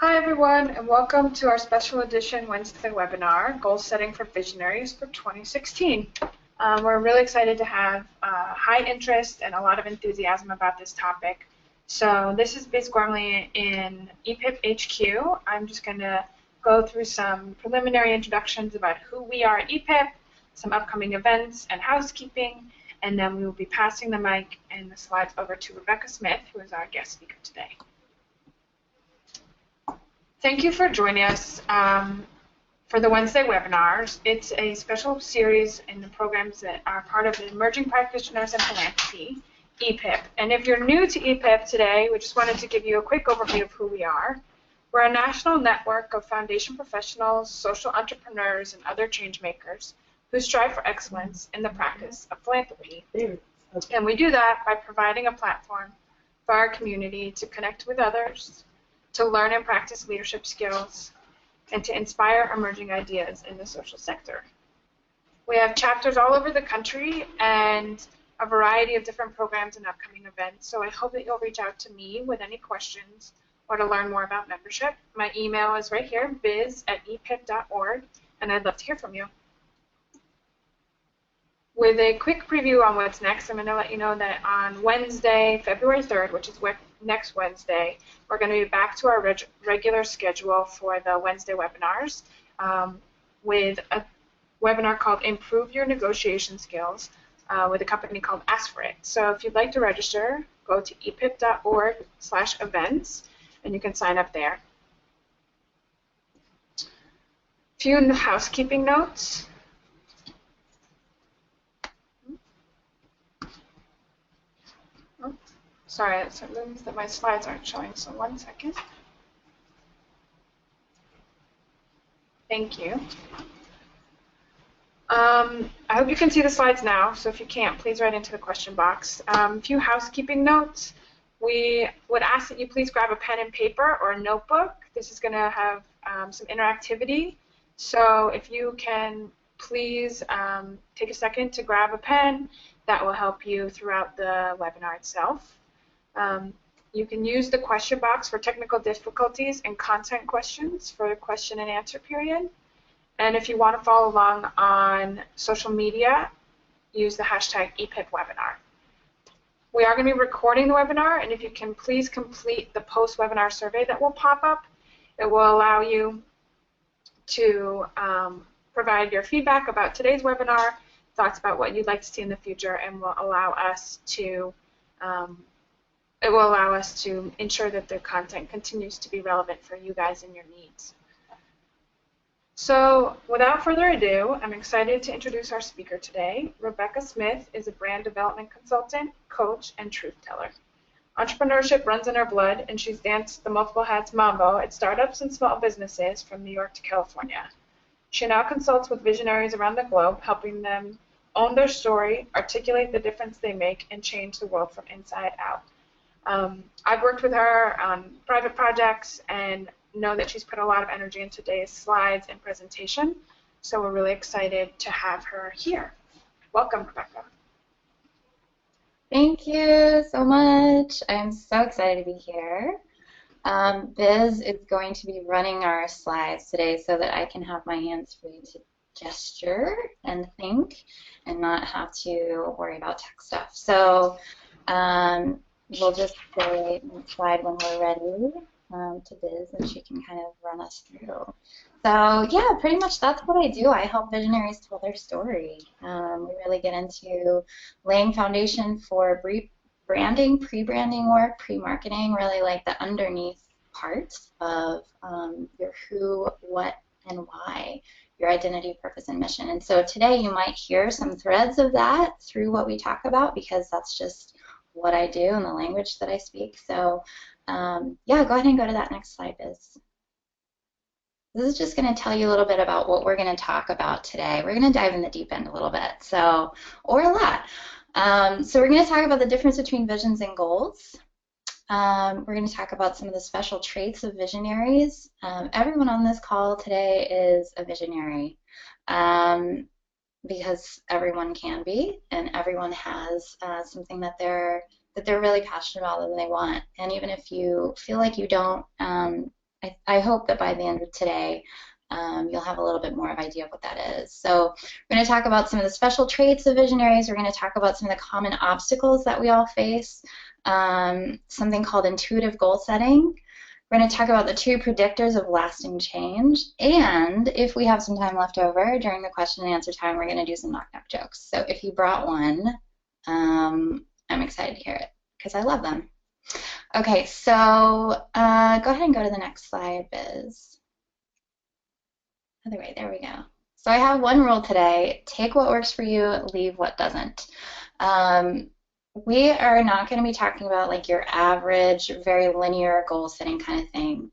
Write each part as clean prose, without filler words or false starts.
Hi everyone, and welcome to our special edition Wednesday webinar, Goal Setting for Visionaries for 2016. We're really excited to have high interest and a lot of enthusiasm about this topic. So this is Biz Gormley in EPIP HQ. I'm just going to go through some preliminary introductions about who we are at EPIP, some upcoming events and housekeeping, and then we will be passing the mic and the slides over to Rebecca Smith, who is our guest speaker today. Thank you for joining us for the Wednesday webinars. It's a special series in the programs that are part of the Emerging Practitioners in Philanthropy, EPIP. And if you're new to EPIP today, we just wanted to give you a quick overview of who we are. We're a national network of foundation professionals, social entrepreneurs, and other change makers who strive for excellence in the practice of philanthropy. And we do that by providing a platform for our community to connect with others, to learn and practice leadership skills, and to inspire emerging ideas in the social sector. We have chapters all over the country and a variety of different programs and upcoming events, so I hope that you'll reach out to me with any questions or to learn more about membership. My email is right here, biz@epip.org, and I'd love to hear from you. With a quick preview on what's next, I'm going to let you know that on Wednesday, February 3rd, which is next Wednesday, we're going to be back to our regular schedule for the Wednesday webinars with a webinar called Improve Your Negotiation Skills with a company called Ask For It. So if you'd like to register, go to epip.org/events, and you can sign up there. A few housekeeping notes. Sorry, it means that my slides aren't showing, so 1 second. Thank you. I hope you can see the slides now, so if you can't, please write into the question box. A few housekeeping notes. We would ask that you please grab a pen and paper or a notebook. This is going to have some interactivity, so if you can please take a second to grab a pen, that will help you throughout the webinar itself. You can use the question box for technical difficulties and content questions for the question and answer period. And if you want to follow along on social media, use the hashtag EPIPwebinar. We are going to be recording the webinar, and if you can please complete the post-webinar survey that will pop up, it will allow you to provide your feedback about today's webinar, thoughts about what you'd like to see in the future, and will allow us to ensure that the content continues to be relevant for you guys and your needs. So without further ado, I'm excited to introduce our speaker today. Rebecca Smith is a brand development consultant, coach, and truth teller. Entrepreneurship runs in her blood, and she's danced the multiple hats mambo at startups and small businesses from New York to California. She now consults with visionaries around the globe, helping them own their story, articulate the difference they make, and change the world from inside out. I've worked with her on private projects and know that she's put a lot of energy into today's slides and presentation, so we're really excited to have her here. Welcome, Rebecca. Thank you so much. I'm so excited to be here. Biz is going to be running our slides today so that I can have my hands free to gesture and think and not have to worry about tech stuff. So we'll just say next slide when we're ready to Biz, and she can kind of run us through. So yeah, pretty much that's what I do. I help visionaries tell their story. We really get into laying foundation for branding, pre-branding work, pre-marketing, really like the underneath parts of your who, what, and why, your identity, purpose, and mission. And so today you might hear some threads of that through what we talk about, because that's just what I do and the language that I speak. So yeah, go ahead and go to that next slide, Biz. This is just going to tell you a little bit about what we're going to talk about today. We're going to dive in the deep end a little bit, or a lot. So we're going to talk about the difference between visions and goals. We're going to talk about some of the special traits of visionaries. Everyone on this call today is a visionary, because everyone can be, and everyone has something that they're really passionate about and they want. And even if you feel like you don't I hope that by the end of today, you'll have a little bit more of an idea of what that is. So we're going to talk about some of the special traits of visionaries. We're going to talk about some of the common obstacles that we all face, something called intuitive goal setting. We're going to talk about the 2 predictors of lasting change, and if we have some time left over during the question and answer time, we're going to do some knock-knock jokes. So if you brought one, I'm excited to hear it because I love them. Okay, so go ahead and go to the next slide, Biz. Other way, there we go. So I have one rule today: take what works for you, leave what doesn't. We are not going to be talking about like your average, very linear goal setting kind of thing.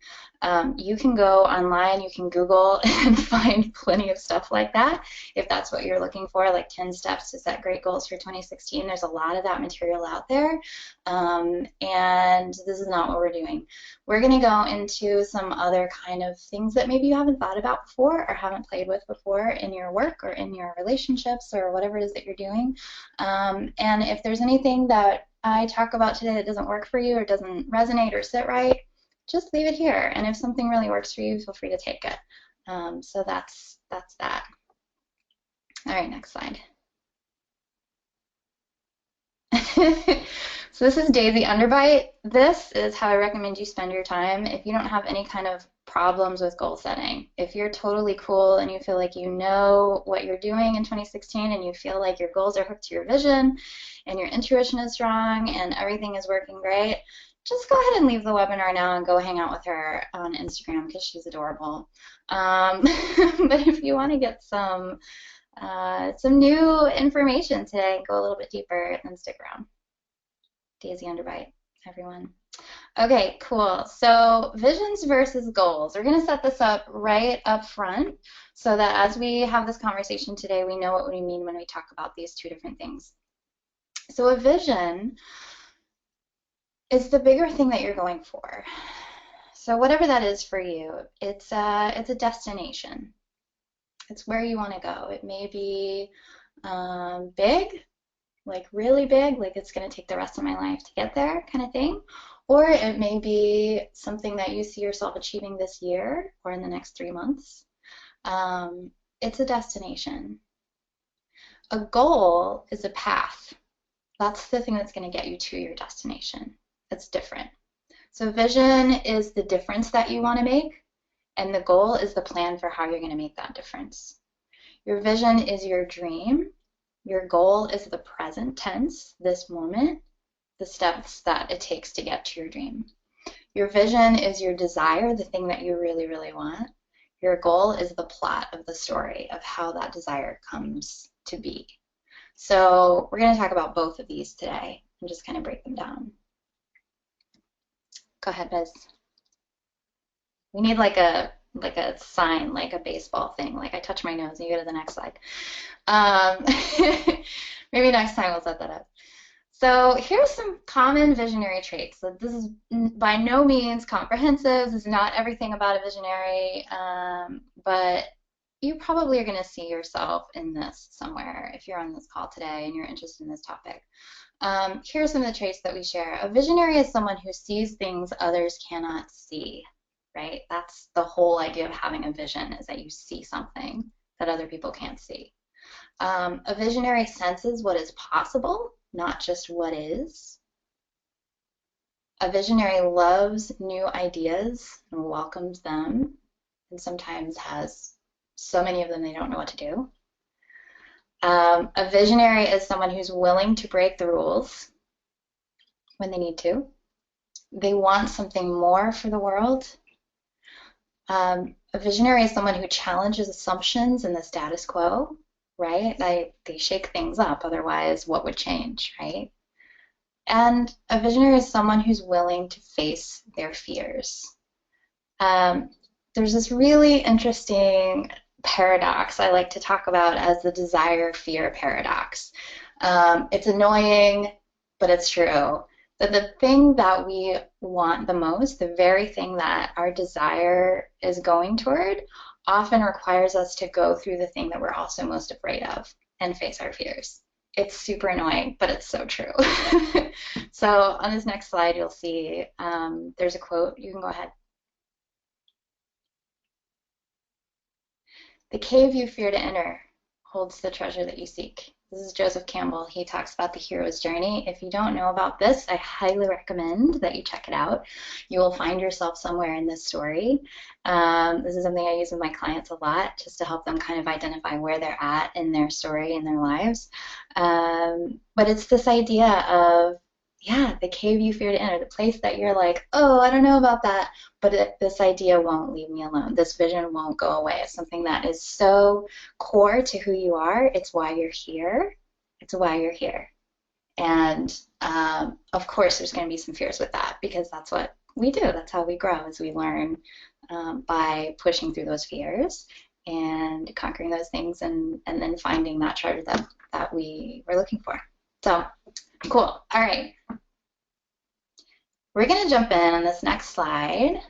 You can go online, you can Google and find plenty of stuff like that if that's what you're looking for, like 10 steps to set great goals for 2016. There's a lot of that material out there, and this is not what we're doing. We're going to go into some other kind of things that maybe you haven't thought about before or haven't played with before in your work or in your relationships or whatever it is that you're doing. And if there's anything that I talk about today that doesn't work for you or doesn't resonate or sit right, just leave it here. And if something really works for you, feel free to take it. So that's that. All right, next slide. So this is Daisy Underbite. This is how I recommend you spend your time if you don't have any kind of problems with goal setting. If you're totally cool and you feel like you know what you're doing in 2016 and you feel like your goals are hooked to your vision and your intuition is strong and everything is working great, just go ahead and leave the webinar now and go hang out with her on Instagram because she's adorable. But if you want to get some new information today, go a little bit deeper, then stick around. Daisy Underbite, everyone. Okay, cool. So visions versus goals. We're going to set this up right up front so that as we have this conversation today, we know what we mean when we talk about these 2 different things. So a vision is the bigger thing that you're going for. So whatever that is for you, it's a destination. It's where you want to go. It may be big, like really big, like it's going to take the rest of my life to get there kind of thing. Or it may be something that you see yourself achieving this year or in the next 3 months. It's a destination. A goal is a path. That's the thing that's going to get you to your destination. That's different. So vision is the difference that you want to make, and the goal is the plan for how you're going to make that difference. Your vision is your dream. Your goal is the present tense, this moment, the steps that it takes to get to your dream. Your vision is your desire, the thing that you really, really want. Your goal is the plot of the story of how that desire comes to be. So we're going to talk about both of these today and just kind of break them down. Go ahead, Biz. We need like a sign, like a baseball thing. Like I touch my nose and you go to the next slide. Maybe next time we'll set that up. So here's some common visionary traits. So this is by no means comprehensive. This is not everything about a visionary, but you probably are going to see yourself in this somewhere if you're on this call today and you're interested in this topic. Here are some of the traits that we share. A visionary is someone who sees things others cannot see, right? That's the whole idea of having a vision, is that you see something that other people can't see. A visionary senses what is possible, not just what is. A visionary loves new ideas and welcomes them, and sometimes has so many of them they don't know what to do. A visionary is someone who's willing to break the rules when they need to. They want something more for the world. A visionary is someone who challenges assumptions in the status quo, right? They shake things up, otherwise what would change, right? And a visionary is someone who's willing to face their fears. There's this really interesting paradox I like to talk about as the desire-fear paradox. It's annoying, but it's true. That the thing that we want the most, the very thing that our desire is going toward, often requires us to go through the thing that we're also most afraid of and face our fears. It's super annoying, but it's so true. So on this next slide, you'll see there's a quote. You can go ahead. The cave you fear to enter holds the treasure that you seek. This is Joseph Campbell. He talks about the hero's journey. If you don't know about this, I highly recommend that you check it out. You will find yourself somewhere in this story. This is something I use with my clients a lot, just to help them kind of identify where they're at in their story, in their lives. But it's this idea of, yeah, the cave you fear to enter, the place that you're like, oh, I don't know about that, but this idea won't leave me alone. This vision won't go away. It's something that is so core to who you are. It's why you're here. It's why you're here. And of course, there's going to be some fears with that, because that's what we do. That's how we grow, as we learn by pushing through those fears and conquering those things, and then finding that treasure that we were looking for. So cool. All right. We're going to jump in on this next slide.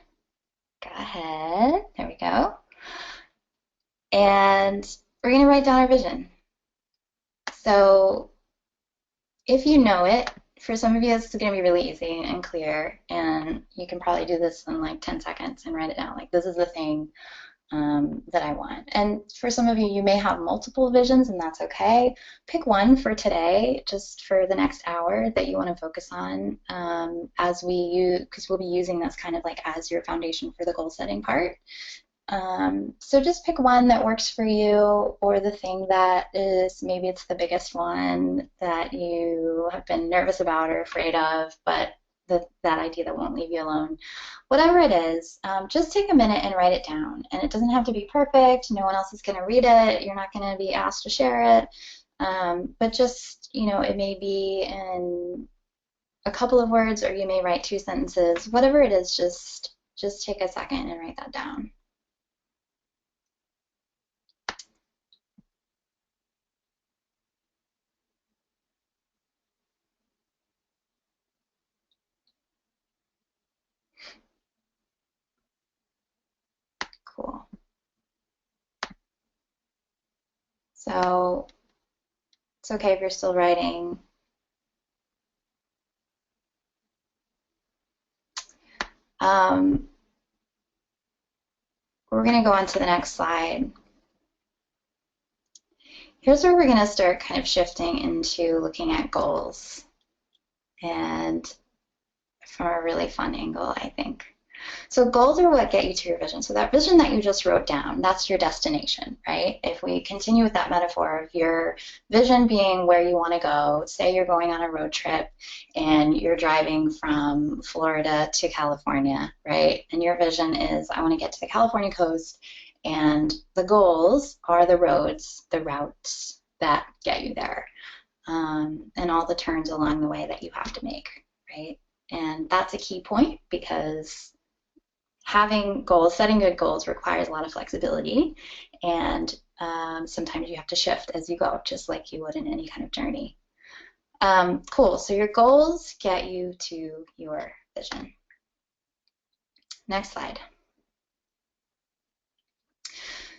Go ahead. There we go. And we're going to write down our vision. So if you know it, for some of you, it's going to be really easy and clear, and you can probably do this in like 10 seconds and write it down. Like, this is the thing that I want. And for some of you, you may have multiple visions, and that's okay. Pick one for today, just for the next hour, that you want to focus on as we use, because we'll be using this kind of like as your foundation for the goal setting part. So just pick one that works for you, or the thing that is, maybe it's the biggest one that you have been nervous about or afraid of, but that idea that won't leave you alone. Whatever it is, just take a minute and write it down. And it doesn't have to be perfect. No one else is going to read it. You're not going to be asked to share it. But just, you know, it may be in a couple of words, or you may write 2 sentences. Whatever it is, just take a second and write that down. Cool. So it's okay if you're still writing. We're going to go on to the next slide. Here's where we're going to start kind of shifting into looking at goals, and from a really fun angle, I think. So goals are what get you to your vision. So that vision that you just wrote down, that's your destination, right? If we continue with that metaphor of your vision being where you want to go, say you're going on a road trip and you're driving from Florida to California, right? And your vision is, I want to get to the California coast, and the goals are the roads, the routes that get you there, and all the turns along the way that you have to make, right? And that's a key point, because having goals, setting good goals, requires a lot of flexibility, and sometimes you have to shift as you go, just like you would in any kind of journey. Cool, so your goals get you to your vision. Next slide.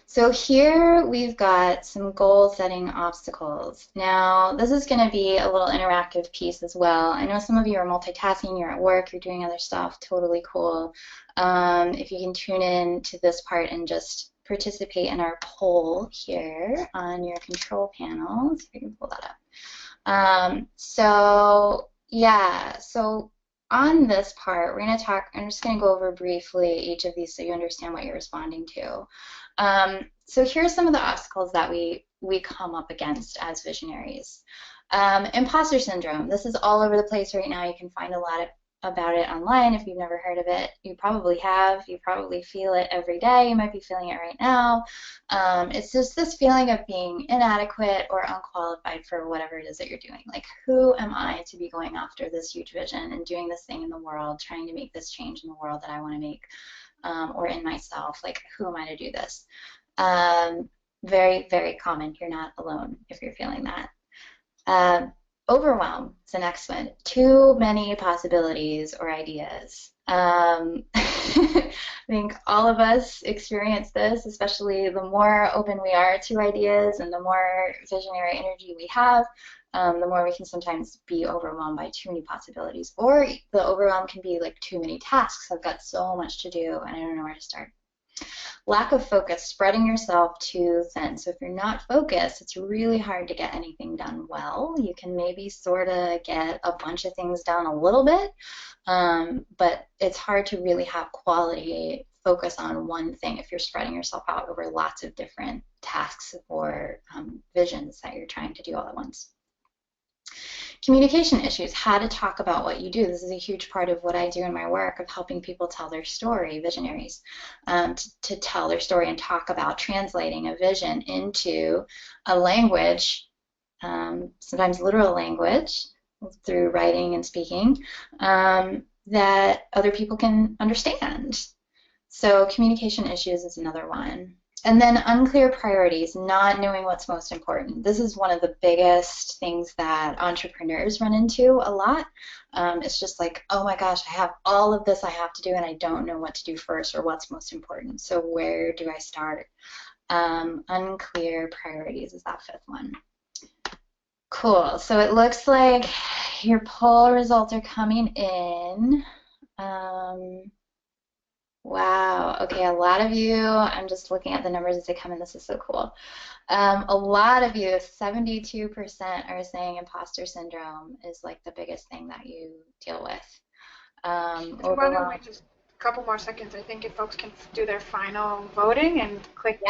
So here we've got some goal setting obstacles. Now, this is going to be a little interactive piece as well. I know some of you are multitasking, you're at work, you're doing other stuff, totally cool. If you can tune in to this part and just participate in our poll here on your control panel. Let's see if we can pull that up. So yeah, so on this part, we're going to talk, I'm just going to go over briefly each of these so you understand what you're responding to. So here's some of the obstacles that we come up against as visionaries. Imposter syndrome. This is all over the place right now. You can find a lot about it online. If you've never heard of it, you probably have. You probably feel it every day. You might be feeling it right now. It's just this feeling of being inadequate or unqualified for whatever it is that you're doing. Like, who am I to be going after this huge vision and doing this thing in the world, trying to make this change in the world that I want to make, or in myself? Like, who am I to do this? Very, very common. You're not alone if you're feeling that. Overwhelm is the next one. Too many possibilities or ideas. I think all of us experience this, especially the more open we are to ideas and the more visionary energy we have, the more we can sometimes be overwhelmed by too many possibilities. Or the overwhelm can be like too many tasks. I've got so much to do and I don't know where to start. Lack of focus, spreading yourself too thin. So if you're not focused, it's really hard to get anything done well. You can maybe sort of get a bunch of things done a little bit, but it's hard to really have quality focus on one thing if you're spreading yourself out over lots of different tasks or visions that you're trying to do all at once. Communication issues, how to talk about what you do. This is a huge part of what I do in my work of helping people tell their story, visionaries, to tell their story and talk about translating a vision into a language, sometimes literal language through writing and speaking, that other people can understand. So communication issues is another one. And then unclear priorities, not knowing what's most important. This is one of the biggest things that entrepreneurs run into a lot. It's just like, oh my gosh, I have all of this I have to do and I don't know what to do first or what's most important. So where do I start? Unclear priorities is that fifth one. Cool. So it looks like your poll results are coming in. Wow. Okay, a lot of you, I'm just looking at the numbers as they come in. This is so cool. A lot of you, 72% are saying imposter syndrome is like the biggest thing that you deal with. Why don't we just a couple more seconds? I think if folks can do their final voting and click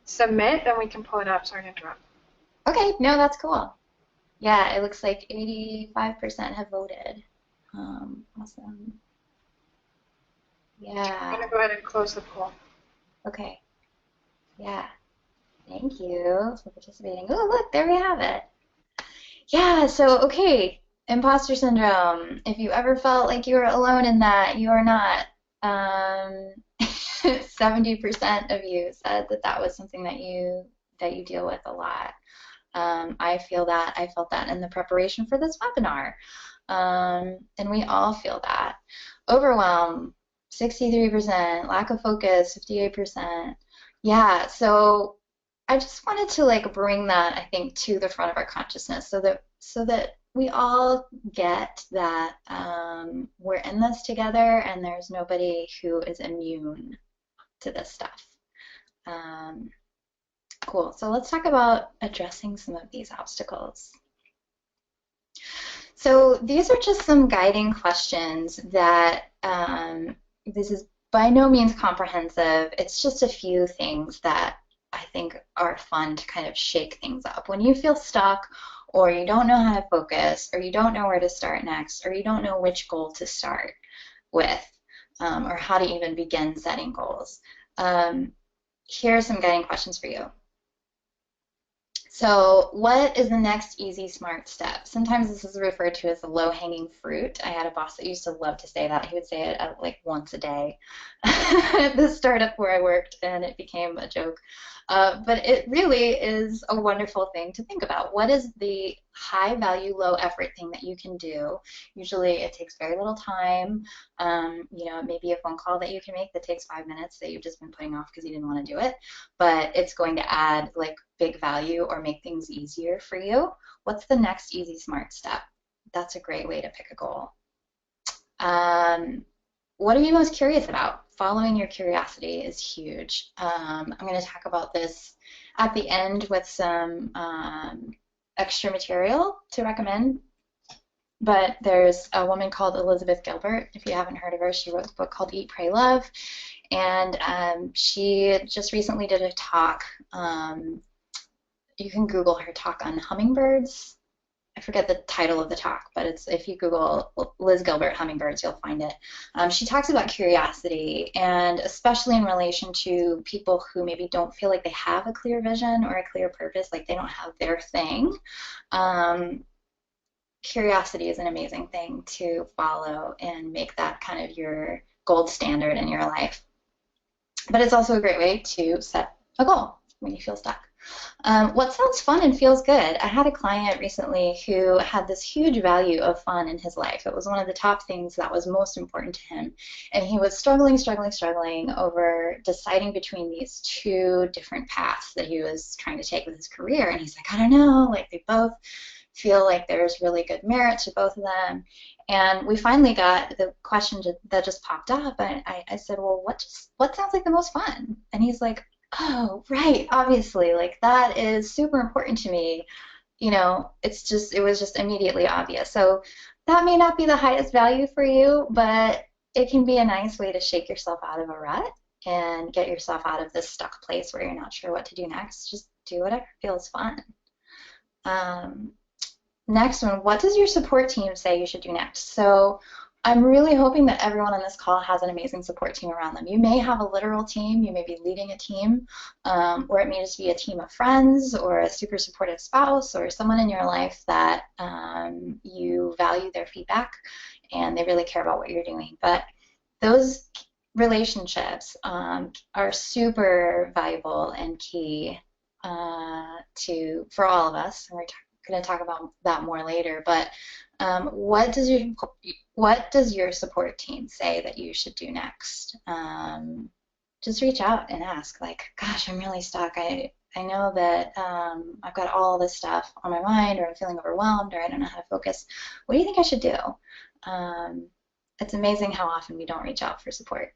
submit, then we can pull it up. Sorry to interrupt. Okay, no, that's cool. Yeah, it looks like 85% have voted. Awesome. Yeah. I'm going to go ahead and close the poll. Okay. Yeah. Thank you for participating. Oh, look, there we have it. Yeah, so, okay, imposter syndrome. If you ever felt like you were alone in that, you are not. 70% of you said that that was something that you deal with a lot. I feel that. I felt that in the preparation for this webinar. And we all feel that. Overwhelm, 63%, lack of focus, 58%. Yeah, so I just wanted to like bring that, I think, to the front of our consciousness so that we all get that we're in this together and there's nobody who is immune to this stuff. Cool. So let's talk about addressing some of these obstacles. So these are just some guiding questions that this is by no means comprehensive. It's just a few things that I think are fun to kind of shake things up. When you feel stuck or you don't know how to focus or you don't know where to start next or you don't know which goal to start with or how to even begin setting goals, here are some guiding questions for you. So what is the next easy, smart step? Sometimes this is referred to as the low-hanging fruit. I had a boss that used to love to say that. He would say it like once a day at the startup where I worked, and it became a joke. But it really is a wonderful thing to think about. What is the high-value, low-effort thing that you can do? Usually it takes very little time. You know, maybe a phone call that you can make that takes 5 minutes that you've just been putting off because you didn't want to do it, but it's going to add like big value or make things easier for you. What's the next easy, smart step? That's a great way to pick a goal. What are you most curious about? Following your curiosity is huge. I'm going to talk about this at the end with some extra material to recommend. But there's a woman called Elizabeth Gilbert. If you haven't heard of her, she wrote a book called Eat, Pray, Love. And she just recently did a talk. You can Google her talk on hummingbirds. I forget the title of the talk, but it's if you Google Liz Gilbert hummingbirds, you'll find it. She talks about curiosity, and especially in relation to people who maybe don't feel like they have a clear vision or a clear purpose, like they don't have their thing. Curiosity is an amazing thing to follow and make that kind of your gold standard in your life. But it's also a great way to set a goal when you feel stuck. What sounds fun and feels good? I had a client recently who had this huge value of fun in his life. It was one of the top things that was most important to him. And he was struggling over deciding between these two different paths that he was trying to take with his career. And he's like, I don't know, like they both feel like there's really good merit to both of them. And we finally got the question that just popped up, and I said, well, what sounds like the most fun? And he's like, oh, right, obviously, like that is super important to me. It was just immediately obvious. So that may not be the highest value for you, but it can be a nice way to shake yourself out of a rut and get yourself out of this stuck place where you're not sure what to do next. Just do whatever feels fun. Um, Next one, what does your support team say you should do next? So I'm really hoping that everyone on this call has an amazing support team around them. You may have a literal team, you may be leading a team, or it may just be a team of friends or a super supportive spouse or someone in your life that you value their feedback and they really care about what you're doing. But those relationships are super valuable and key for all of us, and we're going to talk about that more later. But what does your support team say that you should do next? Just reach out and ask, like, gosh, I'm really stuck. I know that I've got all this stuff on my mind, or I'm feeling overwhelmed, or I don't know how to focus. What do you think I should do? It's amazing how often we don't reach out for support.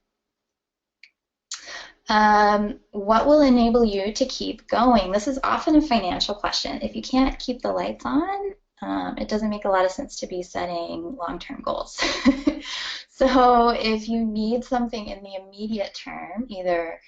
What will enable you to keep going? This is often a financial question. If you can't keep the lights on, it doesn't make a lot of sense to be setting long-term goals. So if you need something in the immediate term, either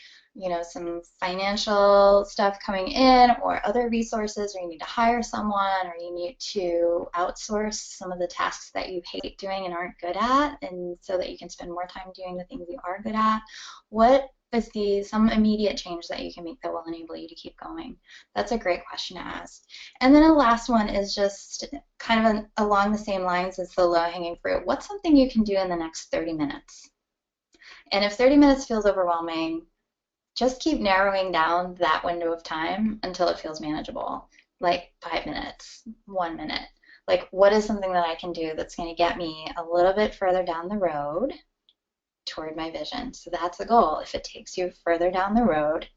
some financial stuff coming in or other resources, or you need to hire someone, or you need to outsource some of the tasks that you hate doing and aren't good at, and so that you can spend more time doing the things you are good at, what is some immediate change that you can make that will enable you to keep going? That's a great question to ask. And then the last one is just kind of along the same lines as the low-hanging fruit. What's something you can do in the next 30 minutes? And if 30 minutes feels overwhelming, just keep narrowing down that window of time until it feels manageable. Like 5 minutes, 1 minute. Like, what is something that I can do that's going to get me a little bit further down the road toward my vision? So that's the goal, if it takes you further down the road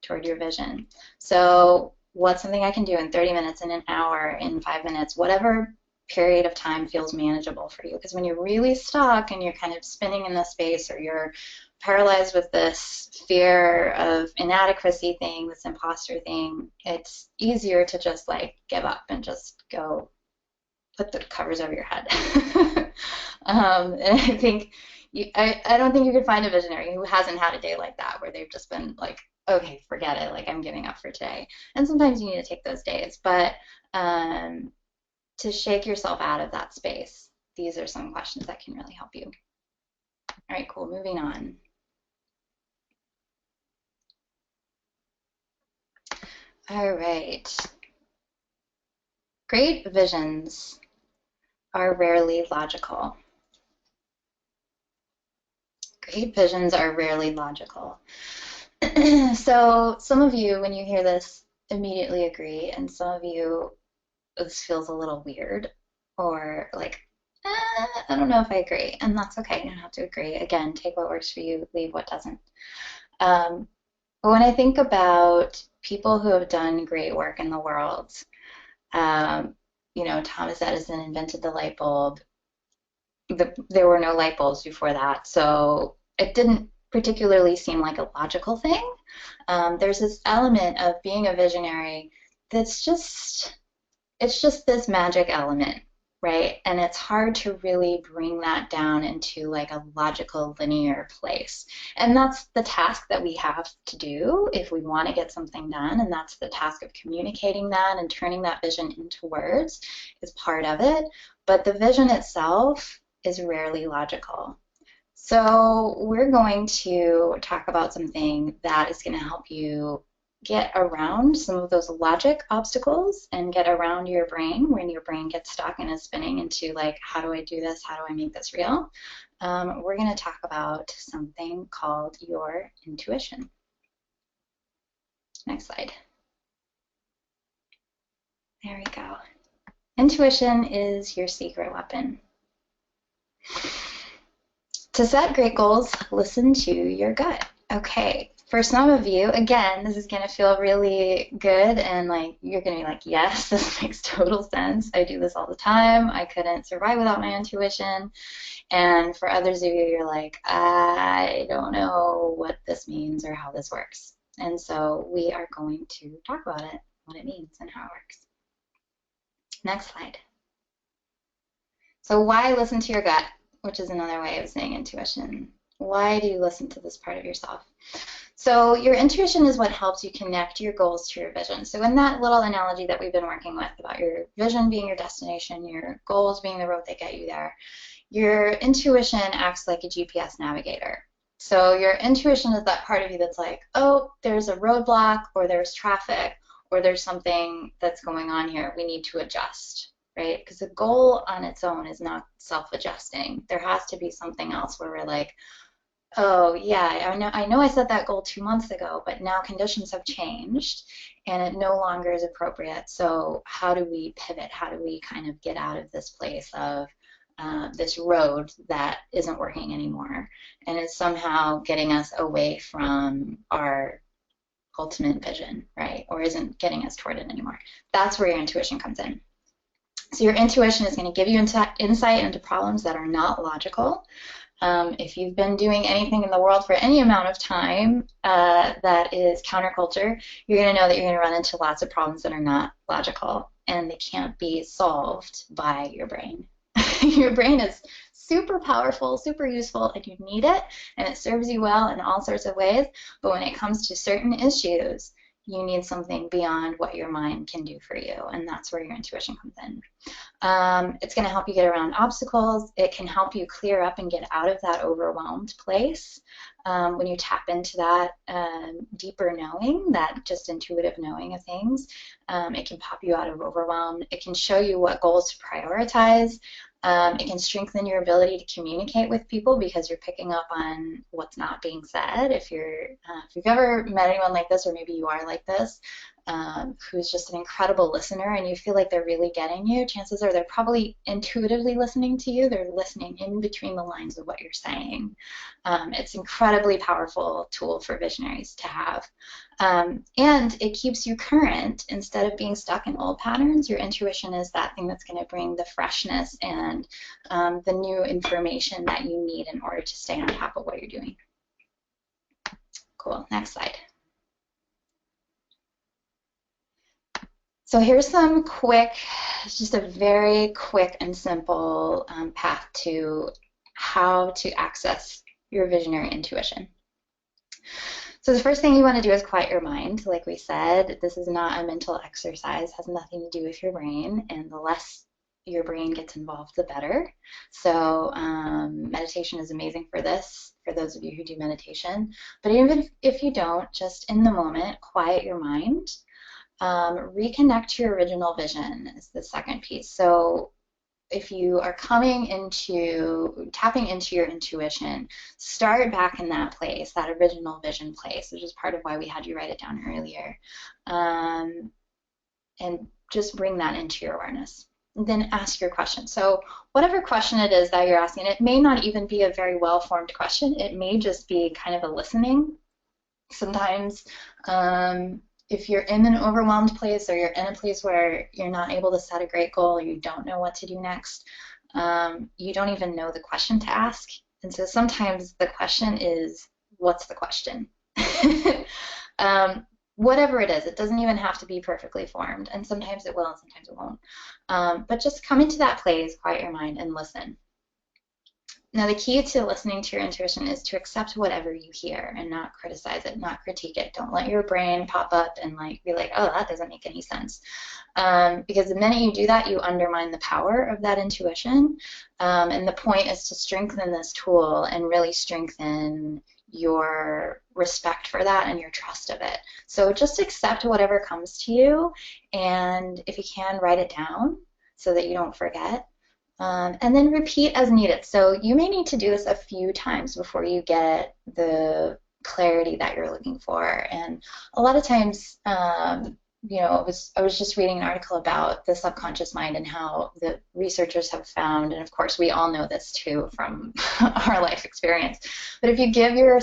toward your vision. So what's something I can do in 30 minutes, in an hour, in 5 minutes, whatever period of time feels manageable for you? Because when you're really stuck and you're kind of spinning in this space, or you're paralyzed with this fear of inadequacy thing, this imposter thing, it's easier to just like give up and just go put the covers over your head. And I think I don't think you could find a visionary who hasn't had a day like that, where they've just been like, okay, forget it, like I'm giving up for today. And sometimes you need to take those days, but to shake yourself out of that space, these are some questions that can really help you. All right, cool, moving on. All right. Great visions are rarely logical. Great visions are rarely logical. So some of you, when you hear this, immediately agree, and some of you, this feels a little weird, or like, I don't know if I agree, and that's okay. You don't have to agree. Again, take what works for you, leave what doesn't. But when I think about people who have done great work in the world, Thomas Edison invented the light bulb. There were no light bulbs before that, so it didn't particularly seem like a logical thing. There's this element of being a visionary it's just this magic element, right? And it's hard to really bring that down into like a logical, linear place. And that's the task that we have to do if we want to get something done. And that's the task of communicating that and turning that vision into words is part of it. But the vision itself is rarely logical. So we're going to talk about something that is going to help you get around some of those logic obstacles and get around your brain when your brain gets stuck and is spinning into like, how do I do this? How do I make this real? We're going to talk about something called your intuition. Next slide. There we go. Intuition is your secret weapon. To set great goals, listen to your gut. Okay, For some of you, again, this is going to feel really good and like you're going to be like, yes, this makes total sense. I do this all the time. I couldn't survive without my intuition. And for others of you, you're like, I don't know what this means or how this works. And so we are going to talk about it, what it means and how it works. Next slide. So why listen to your gut, which is another way of saying intuition. Why do you listen to this part of yourself? So your intuition is what helps you connect your goals to your vision. So in that little analogy that we've been working with about your vision being your destination, your goals being the road that get you there, your intuition acts like a GPS navigator. So your intuition is that part of you that's like, oh, there's a roadblock or there's traffic or there's something that's going on here. We need to adjust, right? Because the goal on its own is not self-adjusting. There has to be something else where we're like, oh yeah, I know I set that goal 2 months ago, but now conditions have changed and it no longer is appropriate. So how do we pivot? How do we kind of get out of this place of this road that isn't working anymore and is somehow getting us away from our ultimate vision, right? Or isn't getting us toward it anymore. That's where your intuition comes in. So your intuition is going to give you insight into problems that are not logical. If you've been doing anything in the world for any amount of time that is counterculture, you're going to know that you're going to run into lots of problems that are not logical and they can't be solved by your brain. Your brain is super powerful, super useful, and you need it, and it serves you well in all sorts of ways, but when it comes to certain issues, you need something beyond what your mind can do for you, and that's where your intuition comes in. It's going to help you get around obstacles. It can help you clear up and get out of that overwhelmed place. When you tap into that deeper knowing, that just intuitive knowing of things, it can pop you out of overwhelm. It can show you what goals to prioritize. It can strengthen your ability to communicate with people because you're picking up on what's not being said. If you've ever met anyone like this, or maybe you are like this, who's just an incredible listener and you feel like they're really getting you, chances are they're probably intuitively listening to you. They're listening in between the lines of what you're saying. It's an incredibly powerful tool for visionaries to have. And it keeps you current instead of being stuck in old patterns. Your intuition is that thing that's going to bring the freshness and the new information that you need in order to stay on top of what you're doing. Cool. Next slide. So here's some quick, just a very quick and simple path to how to access your visionary intuition. So the first thing you want to do is quiet your mind. Like we said, this is not a mental exercise, has nothing to do with your brain, and the less your brain gets involved, the better. So meditation is amazing for this, for those of you who do meditation. But even if you don't, just in the moment, quiet your mind. Reconnect to your original vision is the second piece. So if you are tapping into your intuition, start back in that place, that original vision place, which is part of why we had you write it down earlier. And just bring that into your awareness. And then ask your question. So whatever question it is that you're asking, it may not even be a very well-formed question. It may just be kind of a listening. Sometimes if you're in an overwhelmed place or you're in a place where you're not able to set a great goal or you don't know what to do next, you don't even know the question to ask. And so sometimes the question is, what's the question? Whatever it is, it doesn't even have to be perfectly formed. And sometimes it will and sometimes it won't. But just come into that place, quiet your mind, and listen. Now, the key to listening to your intuition is to accept whatever you hear and not criticize it, not critique it. Don't let your brain pop up and be like, oh, that doesn't make any sense. Because the minute you do that, you undermine the power of that intuition. And the point is to strengthen this tool and really strengthen your respect for that and your trust of it. So just accept whatever comes to you, and if you can, write it down so that you don't forget. And then repeat as needed. So you may need to do this a few times before you get the clarity that you're looking for. And a lot of times I was just reading an article about the subconscious mind and how the researchers have found, and of course we all know this too from our life experience, but if you give your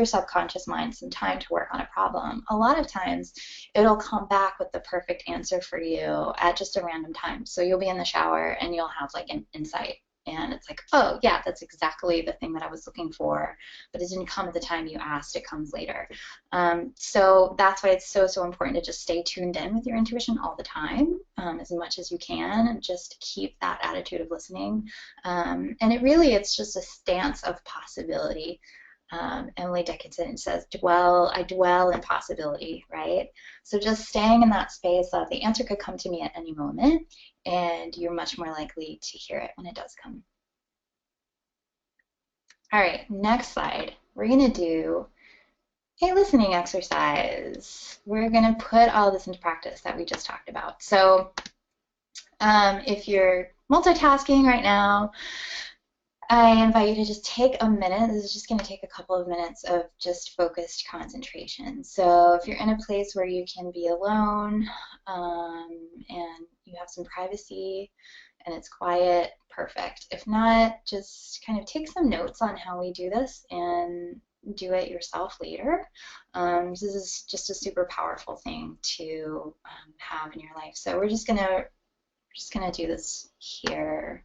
subconscious mind some time to work on a problem, a lot of times it'll come back with the perfect answer for you at just a random time. So you'll be in the shower and you'll have like an insight. And it's like, oh, yeah, that's exactly the thing that I was looking for. But it didn't come at the time you asked. It comes later. So that's why it's so, so important to just stay tuned in with your intuition all the time, as much as you can, and just keep that attitude of listening. And it's just a stance of possibility. Emily Dickinson says, I dwell in possibility, right? So just staying in that space of the answer could come to me at any moment, and you're much more likely to hear it when it does come. All right, next slide. We're going to do a listening exercise. We're going to put all this into practice that we just talked about. So if you're multitasking right now, I invite you to just take a minute. This is just going to take a couple of minutes of just focused concentration. So if you're in a place where you can be alone and you have some privacy and it's quiet, perfect. If not, just kind of take some notes on how we do this and do it yourself later. This is just a super powerful thing to have in your life. So we're just gonna do this here.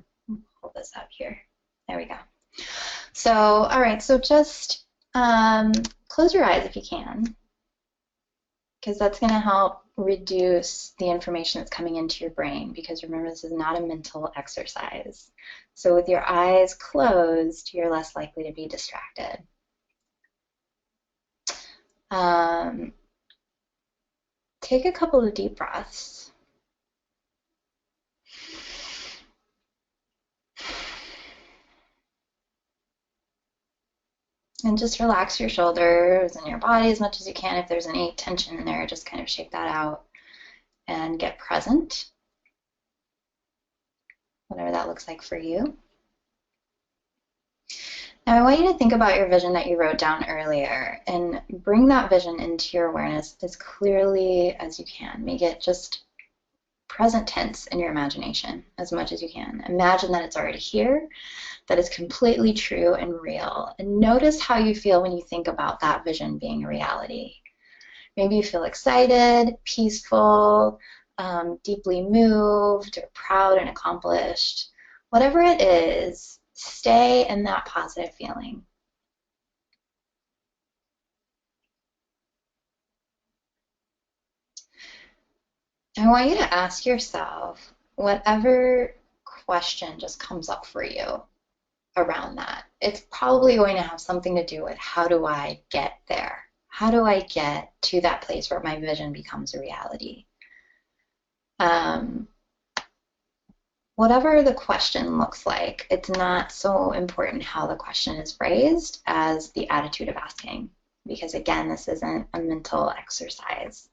Hold this up here. There we go. So, all right, so just close your eyes if you can, because that's going to help reduce the information that's coming into your brain, because remember, this is not a mental exercise. So with your eyes closed, you're less likely to be distracted. Take a couple of deep breaths. And just relax your shoulders and your body as much as you can. If there's any tension in there, just kind of shake that out and get present, whatever that looks like for you. Now I want you to think about your vision that you wrote down earlier and bring that vision into your awareness as clearly as you can. Make it just present tense in your imagination as much as you can. Imagine that it's already here, that it's completely true and real. And notice how you feel when you think about that vision being a reality. Maybe you feel excited, peaceful, deeply moved, or proud and accomplished. Whatever it is, stay in that positive feeling. I want you to ask yourself whatever question just comes up for you around that. It's probably going to have something to do with, how do I get there? How do I get to that place where my vision becomes a reality? Whatever the question looks like, it's not so important how the question is phrased as the attitude of asking, because again, this isn't a mental exercise.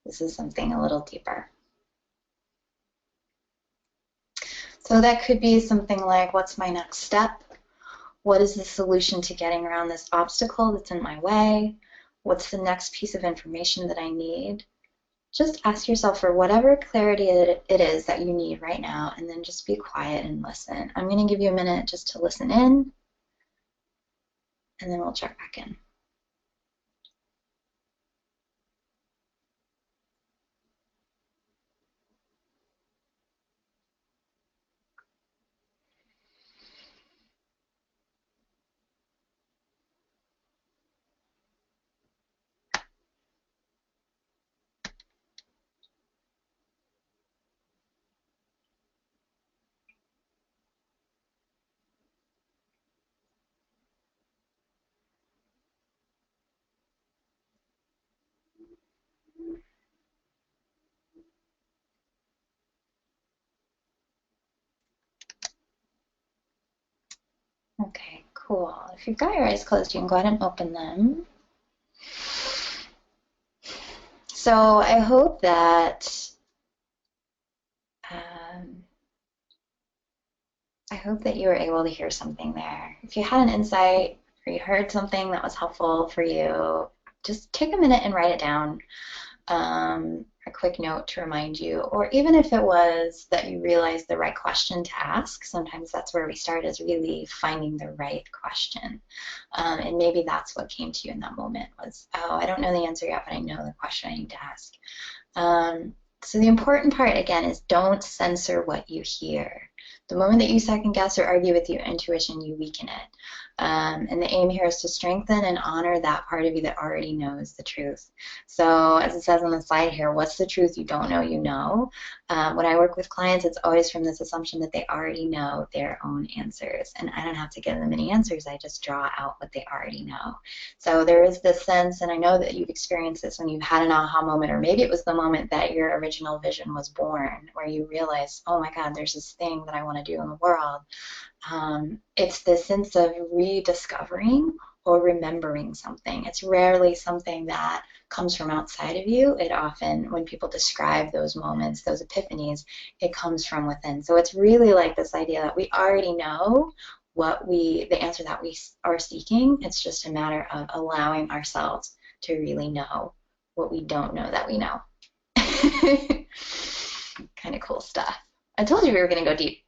This is something a little deeper. So that could be something like, what's my next step? What is the solution to getting around this obstacle that's in my way? What's the next piece of information that I need? Just ask yourself for whatever clarity it is that you need right now, and then just be quiet and listen. I'm going to give you a minute just to listen in, and then we'll check back in. Okay, cool. If you've got your eyes closed, you can go ahead and open them. So I hope that you were able to hear something there. If you had an insight or you heard something that was helpful for you, just take a minute and write it down. a quick note to remind you, or even if it was that you realized the right question to ask, sometimes that's where we start, is really finding the right question. And maybe that's what came to you in that moment was, oh, I don't know the answer yet, but I know the question I need to ask. So the important part, again, is don't censor what you hear. The moment that you second guess or argue with your intuition, you weaken it. And the aim here is to strengthen and honor that part of you that already knows the truth. So as it says on the slide here, what's the truth you don't know you know? When I work with clients, it's always from this assumption that they already know their own answers. And I don't have to give them any answers. I just draw out what they already know. So there is this sense, and I know that you've experienced this when you've had an aha moment, or maybe it was the moment that your original vision was born, where you realized, oh my God, there's this thing that I want to do in the world. It's this sense of rediscovering or remembering something. It's rarely something that comes from outside of you. It often, when people describe those moments, those epiphanies, it comes from within. So it's really like this idea that we already know the answer that we are seeking. It's just a matter of allowing ourselves to really know what we don't know that we know. Kind of cool stuff. I told you we were going to go deep.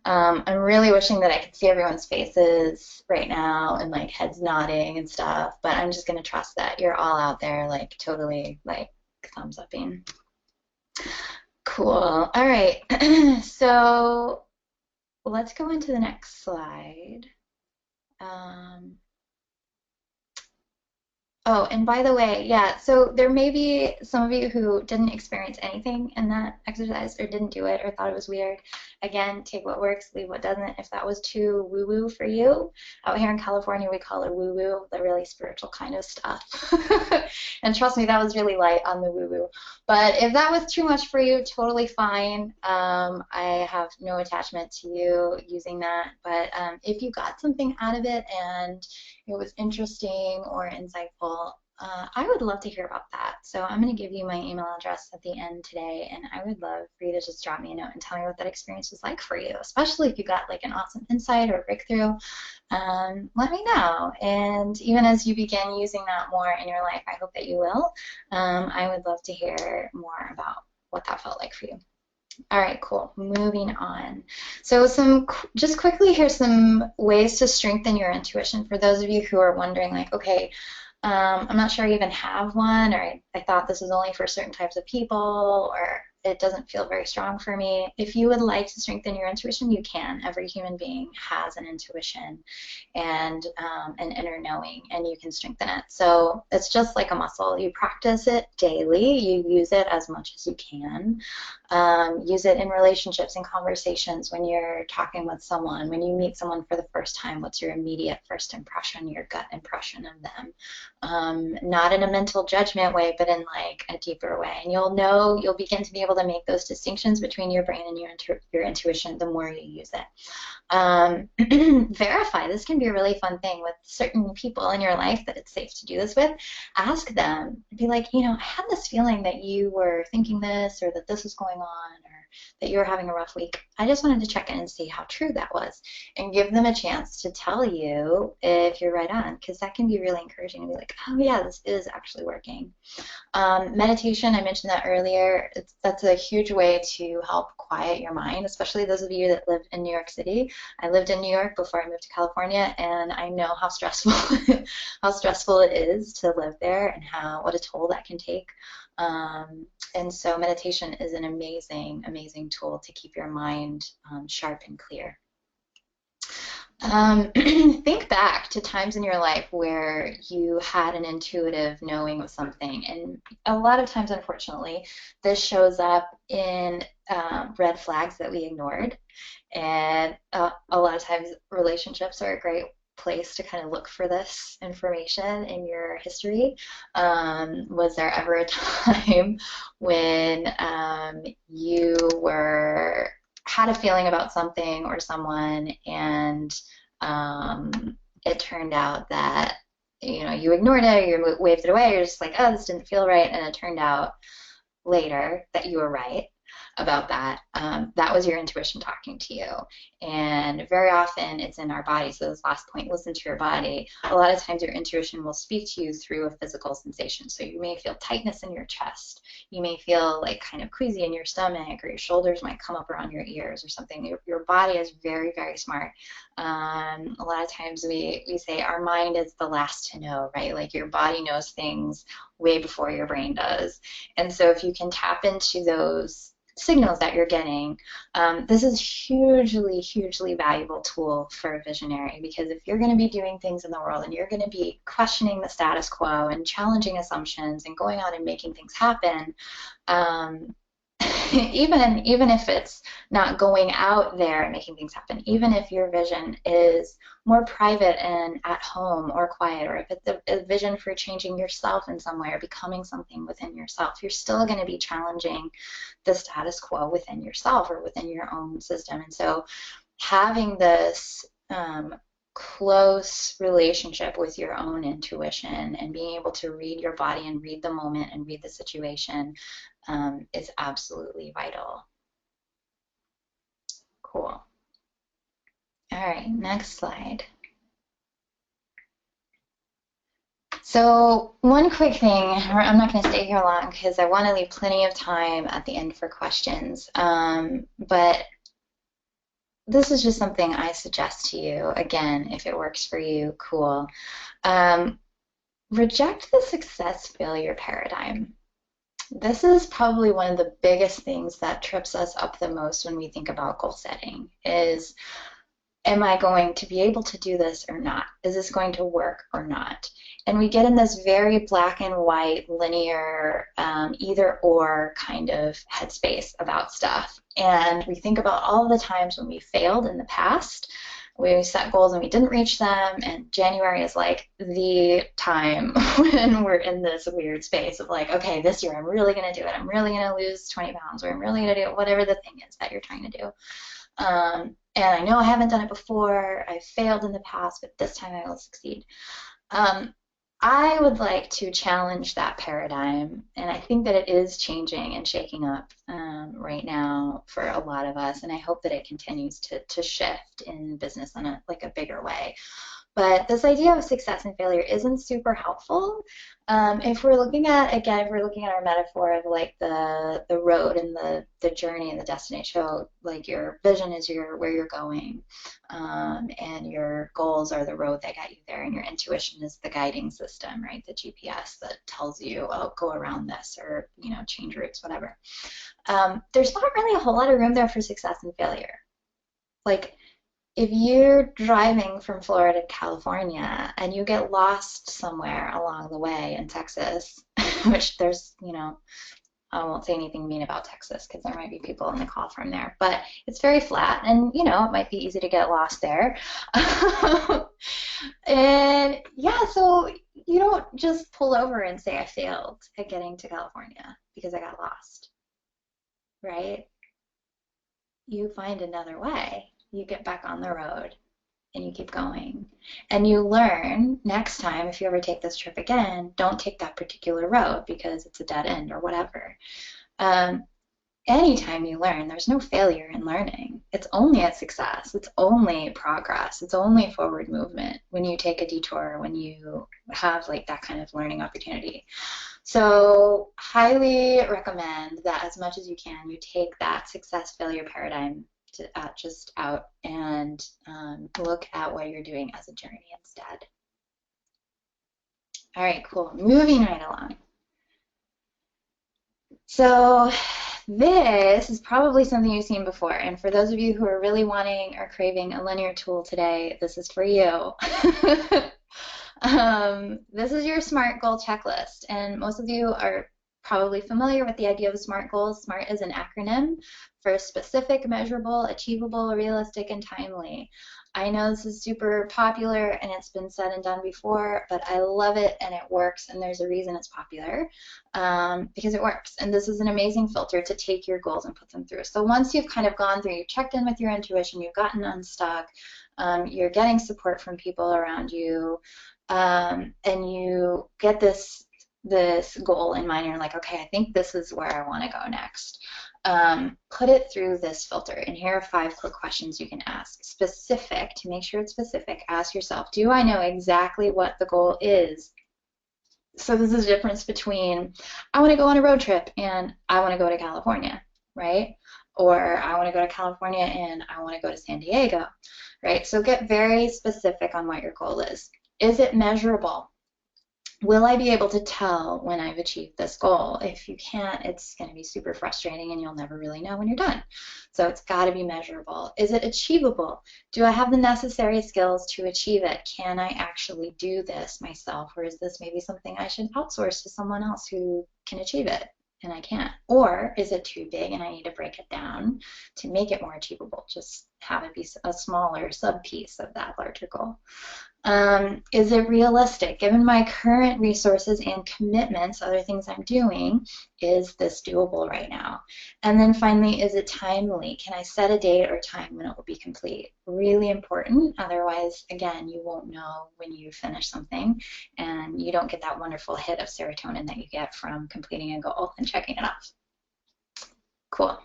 I'm really wishing that I could see everyone's faces right now and like heads nodding and stuff, but I'm just going to trust that you're all out there like totally like thumbs upping. Cool. All right. So let's go into the next slide. Oh, and by the way, yeah, so there may be some of you who didn't experience anything in that exercise or didn't do it or thought it was weird. Again, take what works, leave what doesn't. If that was too woo-woo for you, out here in California, we call it woo-woo, the really spiritual kind of stuff. And trust me, that was really light on the woo-woo. But if that was too much for you, totally fine. I have no attachment to you using that. But if you got something out of it and it was interesting or insightful, I would love to hear about that. So I'm going to give you my email address at the end today, and I would love for you to just drop me a note and tell me what that experience was like for you, especially if you got like an awesome insight or breakthrough. Let me know. And even as you begin using that more in your life, I hope that you will. I would love to hear more about what that felt like for you. All right, cool. Moving on. So just quickly, here's some ways to strengthen your intuition for those of you who are wondering, like, okay, I'm not sure I even have one, or I thought this was only for certain types of people, or it doesn't feel very strong for me. If you would like to strengthen your intuition, you can. Every human being has an intuition and an inner knowing, and you can strengthen it. So it's just like a muscle. You practice it daily. You use it as much as you can. Use it in relationships and conversations when you're talking with someone. When you meet someone for the first time, what's your immediate first impression, your gut impression of them? Not in a mental judgment way, but in like a deeper way. And you'll begin to be able to make those distinctions between your brain and your intuition the more you use it. Verify. This can be a really fun thing with certain people in your life that it's safe to do this with. Ask them. Be like, I had this feeling that you were thinking this, or that this was going on, or that you were having a rough week. I just wanted to check in and see how true that was, and give them a chance to tell you if you're right on, because that can be really encouraging to be like, oh yeah, this is actually working. Meditation, I mentioned that earlier. That's a huge way to help quiet your mind, especially those of you that live in New York City. I lived in New York before I moved to California, and I know how stressful it is to live there, and what a toll that can take. And so meditation is an amazing, amazing tool to keep your mind sharp and clear. Think back to times in your life where you had an intuitive knowing of something, and a lot of times, unfortunately, this shows up in red flags that we ignored, and a lot of times relationships are a great place to kind of look for this information in your history. Was there ever a time when you had a feeling about something or someone, and it turned out that you ignored it, you waved it away, you're just like, oh, this didn't feel right, and it turned out later that you were right? about that, that was your intuition talking to you. And very often it's in our body. So this last point, listen to your body. A lot of times your intuition will speak to you through a physical sensation. So you may feel tightness in your chest. You may feel like kind of queasy in your stomach, or your shoulders might come up around your ears or something. Your body is very, very smart. A lot of times we say our mind is the last to know, right? Like your body knows things way before your brain does. And so if you can tap into those signals that you're getting, this is hugely, hugely valuable tool for a visionary, because if you're going to be doing things in the world and you're going to be questioning the status quo and challenging assumptions and going out and making things happen, even if it's not going out there and making things happen, even if your vision is more private and at home or quiet, or if it's a vision for changing yourself in some way or becoming something within yourself, you're still going to be challenging the status quo within yourself or within your own system. And so having this close relationship with your own intuition and being able to read your body and read the moment and read the situation is absolutely vital. Cool. All right, next slide. So one quick thing, I'm not going to stay here long because I want to leave plenty of time at the end for questions, but this is just something I suggest to you. Again, if it works for you, cool. Reject the success-failure paradigm. This is probably one of the biggest things that trips us up the most when we think about goal setting is, am I going to be able to do this or not? Is this going to work or not? And we get in this very black and white, linear, either or kind of headspace about stuff. And we think about all the times when we failed in the past. We set goals and we didn't reach them, and January is like the time when we're in this weird space of like, okay, this year I'm really going to do it. I'm really going to lose 20 pounds, or I'm really going to do whatever the thing is that you're trying to do. And I know I haven't done it before. I've failed in the past, but this time I will succeed. I would like to challenge that paradigm, and I think that it is changing and shaking up right now for a lot of us, and I hope that it continues to shift in business in a bigger way. But this idea of success and failure isn't super helpful. If we're looking at, again, if we're looking at our metaphor of like the road and the journey and the destination, so like your vision is where you're going, and your goals are the road that got you there, and your intuition is the guiding system, right? The GPS that tells you, oh, go around this, or change routes, whatever. There's not really a whole lot of room there for success and failure. Like, if you're driving from Florida to California and you get lost somewhere along the way in Texas, which there's, I won't say anything mean about Texas because there might be people in the call from there, but it's very flat and, it might be easy to get lost there. And yeah, so you don't just pull over and say I failed at getting to California because I got lost, right? You find another way. You get back on the road and you keep going. And you learn next time, if you ever take this trip again, don't take that particular road because it's a dead end or whatever. Anytime you learn, there's no failure in learning. It's only a success. It's only progress. It's only forward movement when you take a detour, when you have like that kind of learning opportunity. So highly recommend that as much as you can, you take that success failure paradigm just out and look at what you're doing as a journey instead. All right, cool. Moving right along. So this is probably something you've seen before, and for those of you who are really wanting or craving a linear tool today, this is for you. This is your SMART goal checklist, and most of you are probably familiar with the idea of SMART goals. SMART is an acronym for specific, measurable, achievable, realistic, and timely. I know this is super popular and it's been said and done before, but I love it and it works, and there's a reason it's popular, because it works. And this is an amazing filter to take your goals and put them through. So once you've kind of gone through, you've checked in with your intuition, you've gotten unstuck, you're getting support from people around you, and you get this goal in mind, you're like, okay, I think this is where I want to go next. put it through this filter. And here are 5 quick questions you can ask. Specific, to make sure it's specific, ask yourself, do I know exactly what the goal is? So this is the difference between I want to go on a road trip and I want to go to California, right? Or I want to go to California and I want to go to San Diego, right? So get very specific on what your goal is. Is it measurable? Will I be able to tell when I've achieved this goal? If you can't, it's going to be super frustrating and you'll never really know when you're done. So it's got to be measurable. Is it achievable? Do I have the necessary skills to achieve it? Can I actually do this myself? Or is this maybe something I should outsource to someone else who can achieve it and I can't? Or is it too big and I need to break it down to make it more achievable? Just have it be a smaller sub-piece of that larger goal. Is it realistic? Given my current resources and commitments, other things I'm doing, is this doable right now? And then finally, is it timely? Can I set a date or time when it will be complete? Really important. Otherwise, again, you won't know when you finish something and you don't get that wonderful hit of serotonin that you get from completing a goal and checking it off. Cool.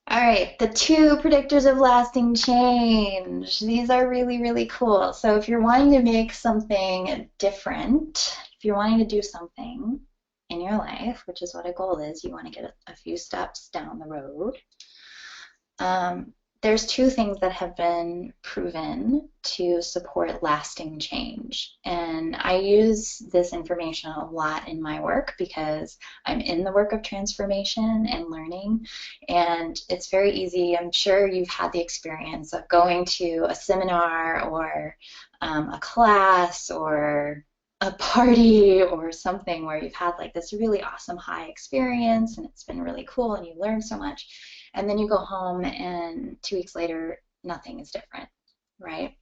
All right, the 2 predictors of lasting change. These are really, really cool. So if you're wanting to make something different, if you're wanting to do something in your life, which is what a goal is, you want to get a few steps down the road. There's 2 things that have been proven to support lasting change. And I use this information a lot in my work because I'm in the work of transformation and learning. And it's very easy. I'm sure you've had the experience of going to a seminar or a class or a party or something where you've had like this really awesome high experience and it's been really cool and you learned so much. And then you go home and 2 weeks later, nothing is different, right?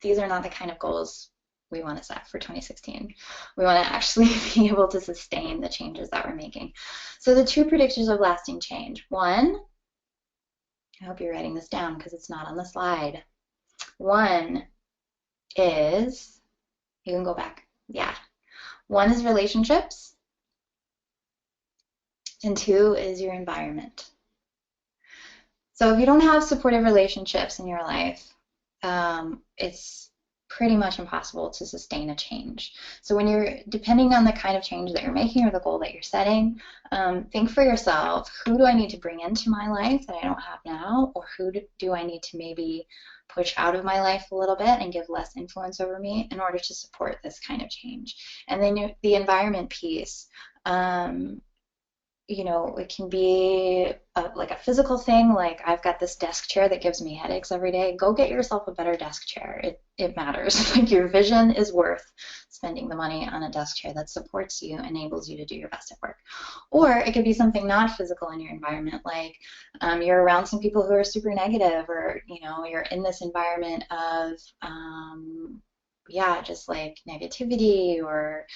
These are not the kind of goals we want to set for 2016. We want to actually be able to sustain the changes that we're making. So the 2 predictors of lasting change. 1, I hope you're writing this down because it's not on the slide. 1 is, you can go back, yeah. 1 is relationships. And 2 is your environment. So if you don't have supportive relationships in your life, it's pretty much impossible to sustain a change. So when you're, depending on the kind of change that you're making or the goal that you're setting, think for yourself, who do I need to bring into my life that I don't have now? Or who do I need to maybe push out of my life a little bit and give less influence over me in order to support this kind of change? And then the environment piece, you know, it can be like a physical thing, like I've got this desk chair that gives me headaches every day. Go get yourself a better desk chair. It matters. Like your vision is worth spending the money on a desk chair that supports you, enables you to do your best at work. Or it could be something not physical in your environment, like you're around some people who are super negative, or you know, you're in this environment of yeah, just like negativity, or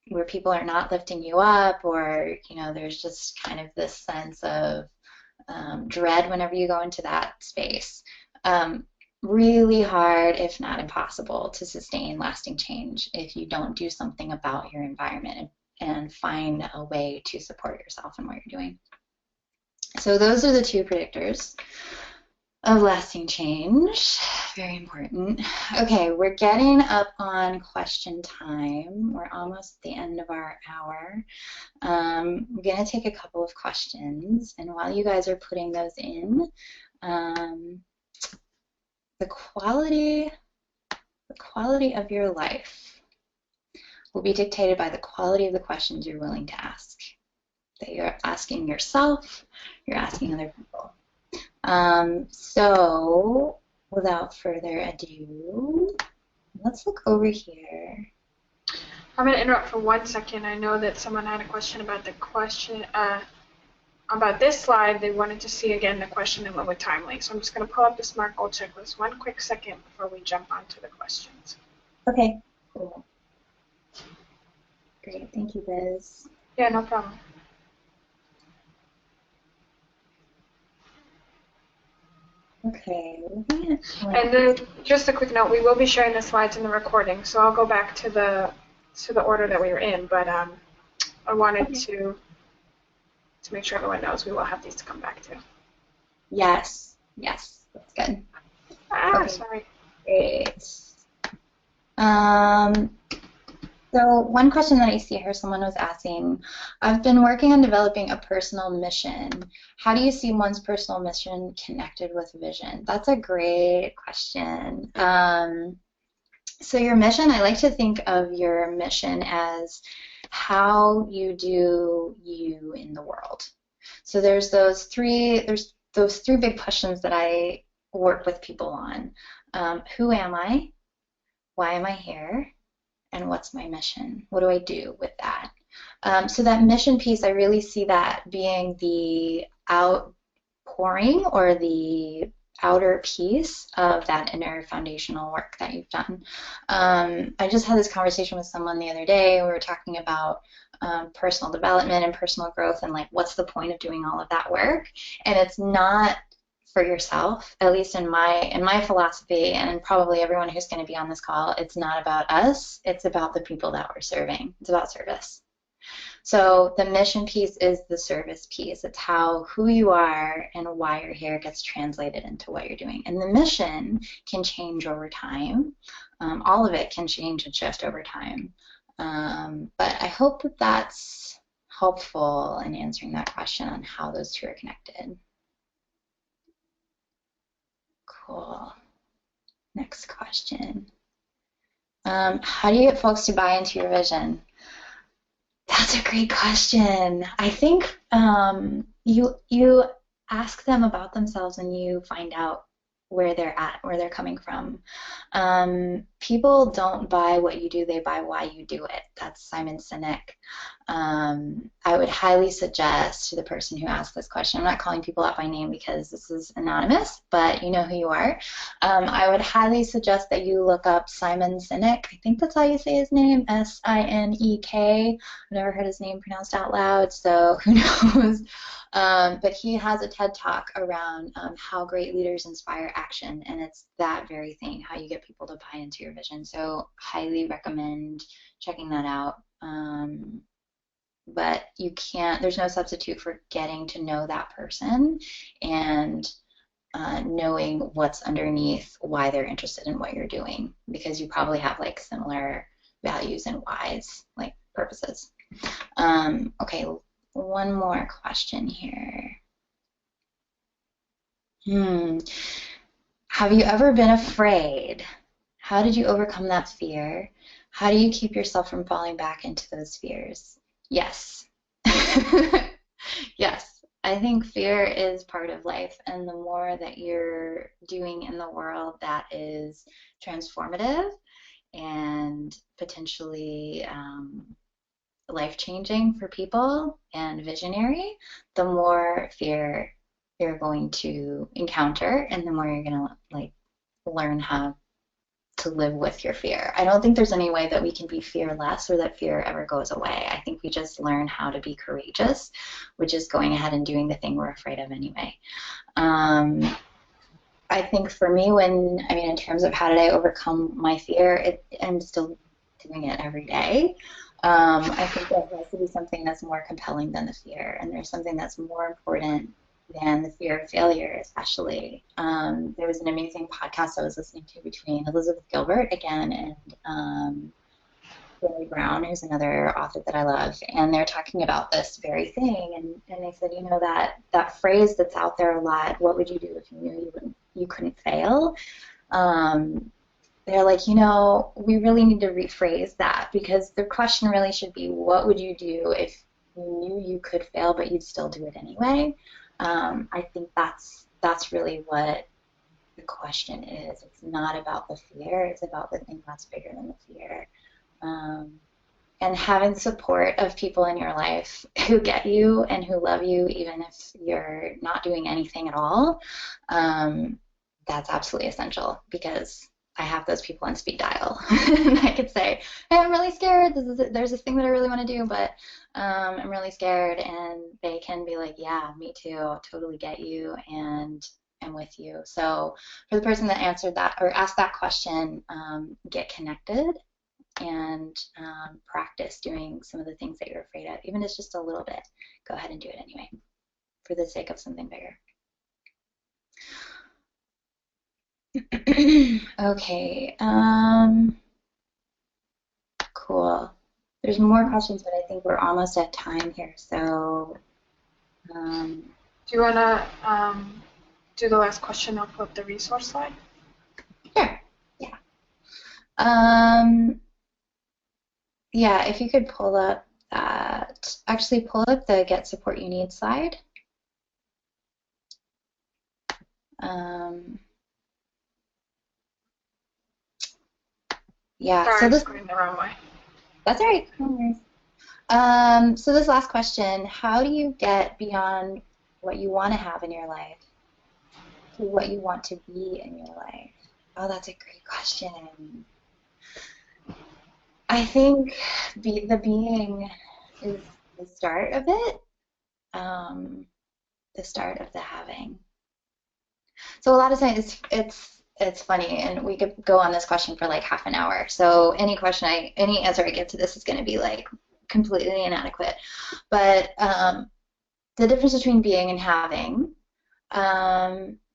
where people are not lifting you up, or you know, there's just kind of this sense of dread whenever you go into that space. Really hard, if not impossible, to sustain lasting change if you don't do something about your environment and find a way to support yourself in what you're doing. So those are the 2 predictors of lasting change. Very important. Okay, we're getting up on question time. We're almost at the end of our hour. I'm going to take a couple of questions, and while you guys are putting those in, the quality of your life will be dictated by the quality of the questions you're willing to ask, that you're asking yourself, you're asking other people. So without further ado, let's look over here. I'm going to interrupt for 1 second. I know that someone had a question about the question about this slide. They wanted to see again the question and when we're timely. So I'm just going to pull up the SMART goal checklist 1 quick second before we jump onto the questions. Okay, cool. Great, thank you, Biz. Yeah, no problem. Okay. And then just a quick note, we will be sharing the slides in the recording, so I'll go back to the to the order that we were in, but I wanted Okay. to make sure everyone knows we will have these to come back to. Yes. Yes. That's good. Okay. Sorry. Great. So one question that I see here, someone was asking, I've been working on developing a personal mission. How do you see one's personal mission connected with vision? That's a great question. So your mission, I like to think of your mission as how you do you in the world. So there's those three big questions that I work with people on. Who am I? Why am I here? And what's my mission? What do I do with that? So that mission piece, I really see that being the outpouring or the outer piece of that inner foundational work that you've done. I just had this conversation with someone the other day. We were talking about personal development and personal growth and like what's the point of doing all of that work? And it's not for yourself, at least in my philosophy, and probably everyone who's going to be on this call, it's not about us, it's about the people that we're serving. It's about service. So the mission piece is the service piece. It's how who you are and why you're here gets translated into what you're doing. And the mission can change over time. All of it can change and shift over time. But I hope that that's helpful in answering that question on how those two are connected. Cool. Next question. How do you get folks to buy into your vision? That's a great question. I think you ask them about themselves and you find out where they're at, where they're coming from. People don't buy what you do, they buy why you do it. That's Simon Sinek. I would highly suggest to the person who asked this question, I'm not calling people out by name because this is anonymous, but you know who you are. I would highly suggest that you look up Simon Sinek. I think that's how you say his name, S-I-N-E-K. I've never heard his name pronounced out loud, so who knows. But he has a TED Talk around how great leaders inspire action, and it's that very thing, how you get people to buy into your vision. So highly recommend checking that out. But you can't, there's no substitute for getting to know that person and knowing what's underneath why they're interested in what you're doing, because you probably have like similar values and whys, like purposes. Okay, one more question here. Have you ever been afraid? How did you overcome that fear? How do you keep yourself from falling back into those fears? Yes. Yes. I think fear is part of life, and the more that you're doing in the world that is transformative and potentially life-changing for people and visionary, the more fear you're going to encounter and the more you're going to like learn how to live with your fear. I don't think there's any way that we can be fearless or that fear ever goes away. I think we just learn how to be courageous, which is going ahead and doing the thing we're afraid of anyway. I think for me, in terms of how did I overcome my fear, I'm still doing it every day. I think there has to be something that's more compelling than the fear, and there's something that's more important than the fear of failure, especially. There was an amazing podcast I was listening to between Elizabeth Gilbert, again, and Brene Brown, who's another author that I love, and they're talking about this very thing, and they said, that phrase that's out there a lot, what would you do if you knew you couldn't fail? They're like, we really need to rephrase that, because the question really should be, what would you do if you knew you could fail but you'd still do it anyway? I think that's really what the question is. It's not about the fear, it's about the thing that's bigger than the fear. And having support of people in your life who get you and who love you, even if you're not doing anything at all, that's absolutely essential, because I have those people on speed dial. And I could say, hey, I'm really scared. There's this thing that I really want to do, but I'm really scared. And they can be like, yeah, me too. Totally get you, and I'm with you. So for the person that answered that or asked that question, get connected. and practice doing some of the things that you're afraid of. Even if it's just a little bit, go ahead and do it anyway for the sake of something bigger. Okay, cool. There's more questions, but I think we're almost at time here, so. Do you want to do the last question? I'll put up the resource slide. Sure, yeah. Yeah, if you could pull up that, actually pull up the Get Support You Need slide. Yeah, Sorry, so this, going the wrong way. that's all right, no worries. So this last question, how do you get beyond what you want to have in your life to what you want to be in your life? Oh, that's a great question. I think the being is the start of it, the start of the having. So a lot of times it's funny, and we could go on this question for like half an hour. So any answer I give to this is going to be like completely inadequate. But the difference between being and having,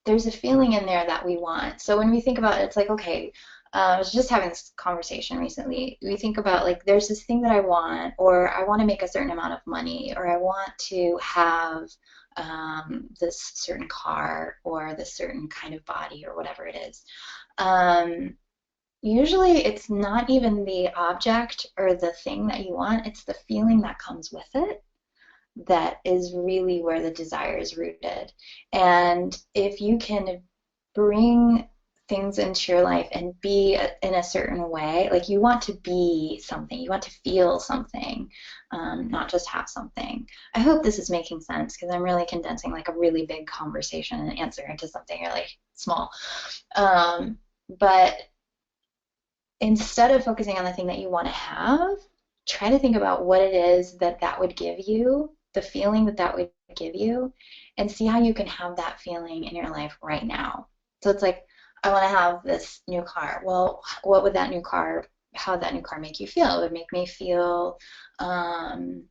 there's a feeling in there that we want. So when we think about it, it's like, okay, I was just having this conversation recently. We think about like there's this thing that I want, or I want to make a certain amount of money, or I want to have this certain car, or this certain kind of body, or whatever it is. Usually it's not even the object or the thing that you want, it's the feeling that comes with it that is really where the desire is rooted. And if you can bring things into your life and be in a certain way, like you want to be something, you want to feel something, not just have something. I hope this is making sense because I'm really condensing like a really big conversation and answer into something really small. But instead of focusing on the thing that you want to have, try to think about what it is that would give you, the feeling that would give you, and see how you can have that feeling in your life right now. So it's like, I want to have this new car. Well, what would that new car, how would that new car make you feel? It would make me feel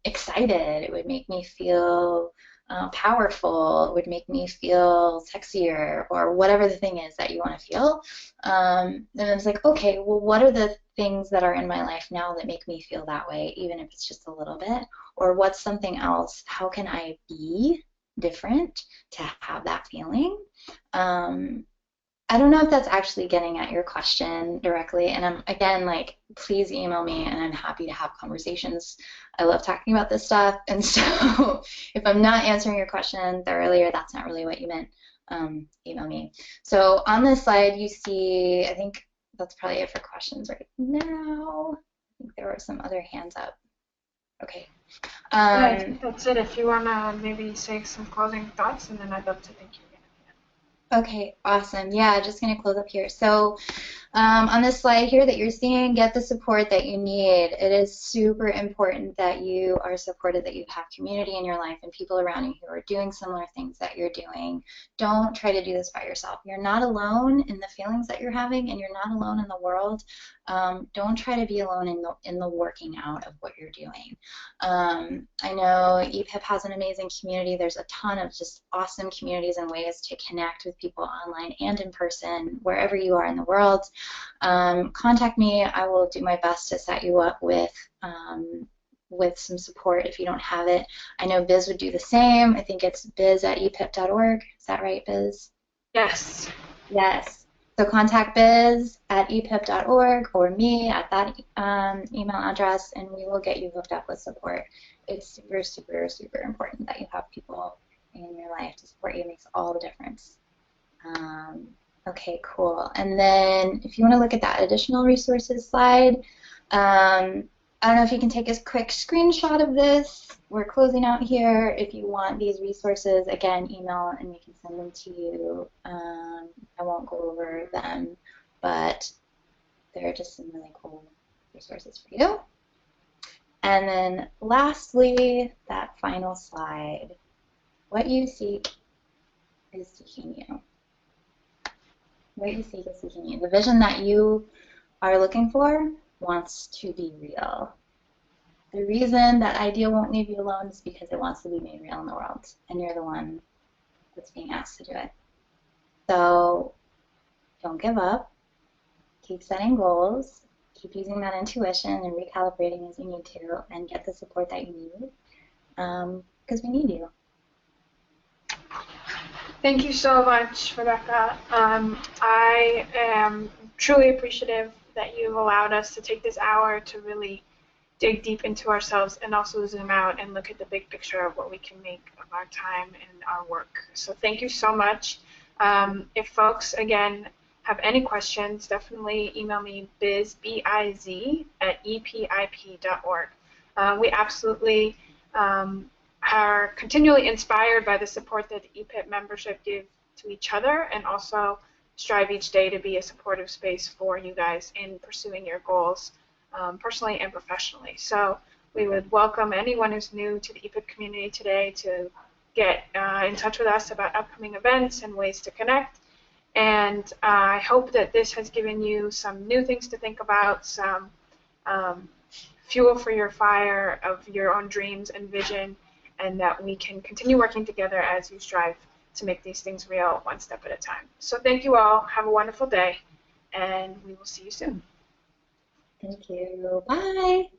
excited. It would make me feel powerful. It would make me feel sexier, or whatever the thing is that you want to feel. And it's like, okay, well, what are the things that are in my life now that make me feel that way, even if it's just a little bit? Or what's something else? How can I be different to have that feeling? I don't know if that's actually getting at your question directly, and I'm again like, please email me, and I'm happy to have conversations. I love talking about this stuff, and so if I'm not answering your question thoroughly, or that's not really what you meant, email me. So on this slide, you see, I think that's probably it for questions right now. I think there were some other hands up. Okay. Yeah, I think that's it. If you want to maybe say some closing thoughts, and then I'd love to thank you again. Okay, awesome. Yeah, just going to close up here. So on this slide here that you're seeing, get the support that you need. It is super important that you are supported, that you have community in your life and people around you who are doing similar things that you're doing. Don't try to do this by yourself. You're not alone in the feelings that you're having, and you're not alone in the world. Don't try to be alone in the working out of what you're doing. I know EPIP has an amazing community. There's a ton of just awesome communities and ways to connect with people online and in person, wherever you are in the world. Contact me. I will do my best to set you up with some support if you don't have it. I know Biz would do the same. I think it's biz@epip.org. Is that right, Biz? Yes. Yes. So contact Biz at epip.org or me at that email address, and we will get you hooked up with support. It's super, super, super important that you have people in your life to support you. It makes all the difference. Okay, cool. And then if you want to look at that additional resources slide, I don't know if you can take a quick screenshot of this. We're closing out here. If you want these resources, again, email and we can send them to you. I won't go over them, but they're just some really cool resources for you. And then lastly, that final slide. What you seek is seeking you. What you seek is seeking you. The vision that you are looking for wants to be real. The reason that ideal won't leave you alone is because it wants to be made real in the world, and you're the one that's being asked to do it. So don't give up. Keep setting goals. Keep using that intuition and recalibrating as you need to, and get the support that you need, because we need you. Thank you so much, Rebecca. I am truly appreciative that you've allowed us to take this hour to really dig deep into ourselves and also zoom out and look at the big picture of what we can make of our time and our work. So thank you so much. If folks, again, have any questions, definitely email me biz@epip.org. We absolutely are continually inspired by the support that the EPIP membership give to each other, and also strive each day to be a supportive space for you guys in pursuing your goals, personally and professionally. So we would welcome anyone who's new to the EPIP community today to get in touch with us about upcoming events and ways to connect. And I hope that this has given you some new things to think about, some fuel for your fire of your own dreams and vision, and that we can continue working together as you strive to make these things real, one step at a time. So thank you all. Have a wonderful day, and we will see you soon. Thank you. Bye.